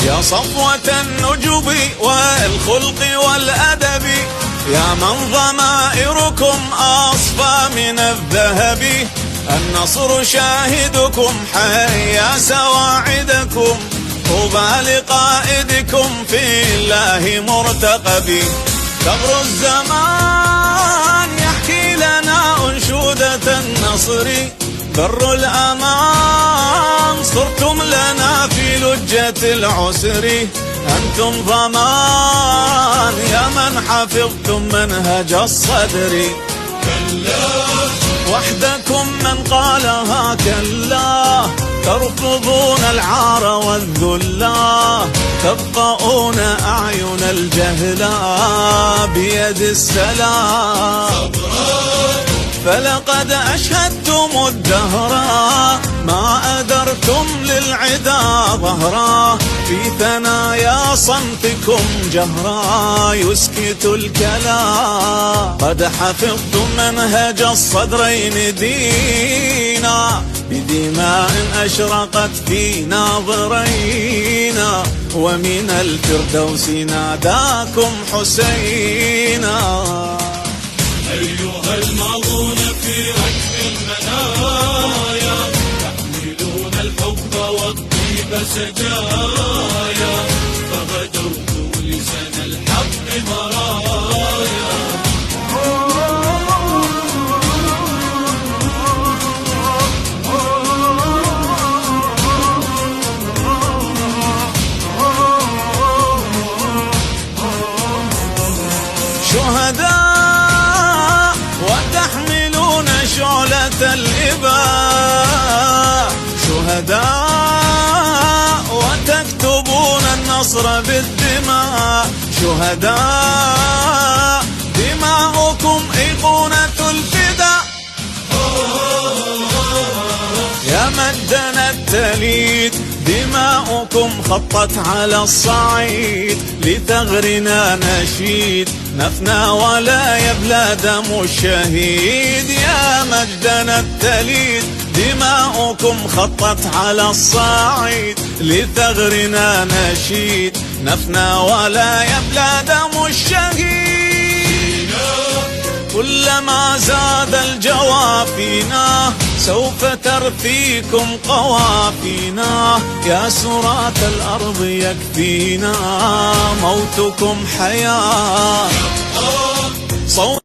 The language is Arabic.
يا صفوة النجب والخلق والأدب، يا من ضمائركم أصفى من الذهب. النصر شاهدكم حيا سواعدكم، طوبى لقائدكم في الله مرتقب. ثغر الزمان يحكي لنا أنشودة النصر، بر الأمان صرتم لنا في لجة العسر. أنتم ضمان يا من حفظتم منهج الصدر. كلا وحدكم من قالها كلا، ترفضون العار والذلا، تبقون أعين الجهلا بيد السلام. فلقد أشهدتم الدهر ما أدرتم للعدا ظهرا، في ثنايا صمتكم جهرا يسكت الكلام. قد حفظتم منهج الصدرين دينا، بدماء أشرقت في ناظرينا، ومن الفردوس ناداكم حسينا. أيها الماضون في ركب المنايا، تحملون الحب والطيب سجايا، فغدوتم لسان الحق مرايا. شهداء وتحملون شعلة الإباء، شهداء وتكتبون النصر بالدماء، شهداء دماؤكم أيقونة الفداء. يا مجدنا التليد دماؤكم خطت على الصعيد، لثغرنا نشيد نفنى ولا يبلى دم الشهيد. يا مجدنا التليد دماؤكم خطت على الصعيد، لثغرنا نشيد نفنى ولا يبلى دم الشهيد. كلما زاد الجوافينا سوف ترثيكم قوافينا، يا سراة الأرض يكفينا موتكم حياة.